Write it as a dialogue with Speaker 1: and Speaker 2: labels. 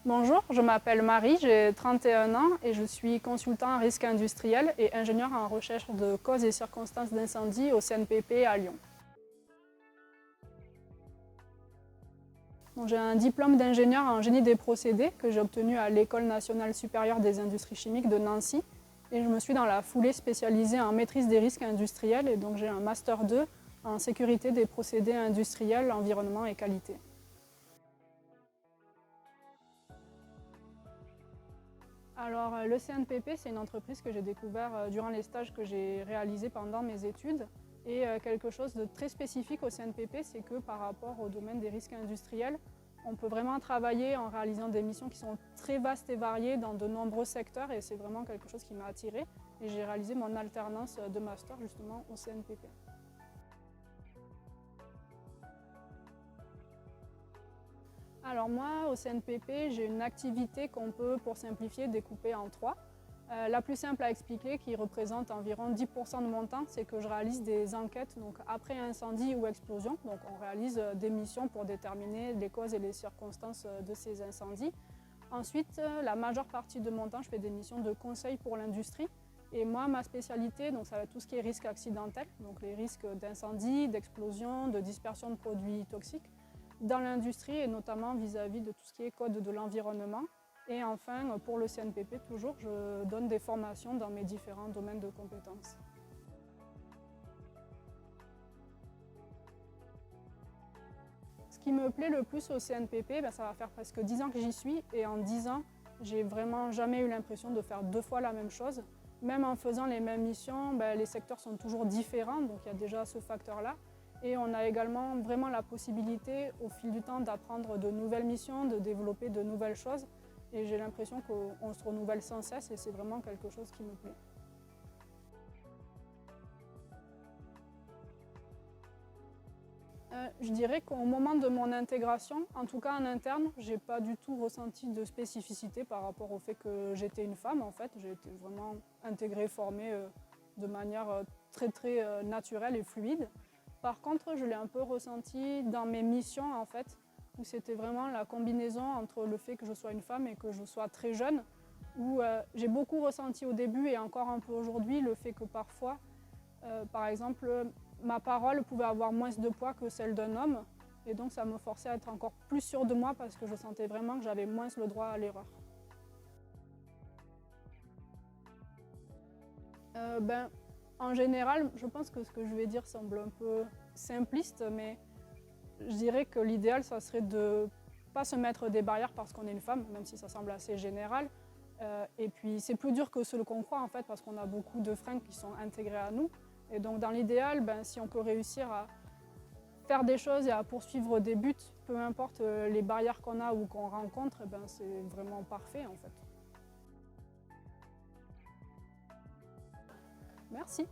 Speaker 1: Bonjour, je m'appelle Marie, j'ai 31 ans et je suis consultant en risque industriel et ingénieur en recherche de causes et circonstances d'incendie au CNPP à Lyon. J'ai un diplôme d'ingénieur en génie des procédés que j'ai obtenu à l'École nationale supérieure des industries chimiques de Nancy et je me suis dans la foulée spécialisée en maîtrise des risques industriels et donc j'ai un master 2 en sécurité des procédés industriels, environnement et qualité. Alors, le CNPP, c'est une entreprise que j'ai découvert durant les stages que j'ai réalisés pendant mes études. Et quelque chose de très spécifique au CNPP, c'est que par rapport au domaine des risques industriels, on peut vraiment travailler en réalisant des missions qui sont très vastes et variées dans de nombreux secteurs. Et c'est vraiment quelque chose qui m'a attirée. Et j'ai réalisé mon alternance de master justement au CNPP. Alors moi, au CNPP, j'ai une activité qu'on peut, pour simplifier, découper en trois. La plus simple à expliquer, qui représente environ 10% de mon temps, c'est que je réalise des enquêtes donc après incendie ou explosion. Donc on réalise des missions pour déterminer les causes et les circonstances de ces incendies. Ensuite, la majeure partie de mon temps, je fais des missions de conseil pour l'industrie. Et moi, ma spécialité, donc, ça va être tout ce qui est risque accidentel, donc les risques d'incendie, d'explosion, de dispersion de produits toxiques dans l'industrie et notamment vis-à-vis de tout ce qui est code de l'environnement. Et enfin, pour le CNPP, toujours, je donne des formations dans mes différents domaines de compétences. Ce qui me plaît le plus au CNPP, ça va faire presque 10 ans que j'y suis et en 10 ans, j'ai vraiment jamais eu l'impression de faire deux fois la même chose. Même en faisant les mêmes missions, les secteurs sont toujours différents, donc il y a déjà ce facteur-là. Et on a également vraiment la possibilité, au fil du temps, d'apprendre de nouvelles missions, de développer de nouvelles choses. Et j'ai l'impression qu'on se renouvelle sans cesse et c'est vraiment quelque chose qui me plaît. Je dirais qu'au moment de mon intégration, en tout cas en interne, j'ai pas du tout ressenti de spécificité par rapport au fait que j'étais une femme en fait. J'ai été vraiment intégrée, formée de manière très naturelle et fluide. Par contre, je l'ai un peu ressenti dans mes missions en fait, où c'était vraiment la combinaison entre le fait que je sois une femme et que je sois très jeune, où j'ai beaucoup ressenti au début et encore un peu aujourd'hui le fait que parfois, par exemple, ma parole pouvait avoir moins de poids que celle d'un homme et donc ça me forçait à être encore plus sûre de moi parce que je sentais vraiment que j'avais moins le droit à l'erreur. En général, je pense que ce que je vais dire semble un peu simpliste, mais je dirais que l'idéal, ça serait de ne pas se mettre des barrières parce qu'on est une femme, même si ça semble assez général. Et puis c'est plus dur que ce qu'on croit en fait, parce qu'on a beaucoup de freins qui sont intégrés à nous. Et donc dans l'idéal, si on peut réussir à faire des choses et à poursuivre des buts, peu importe les barrières qu'on a ou qu'on rencontre, c'est vraiment parfait en fait. Merci.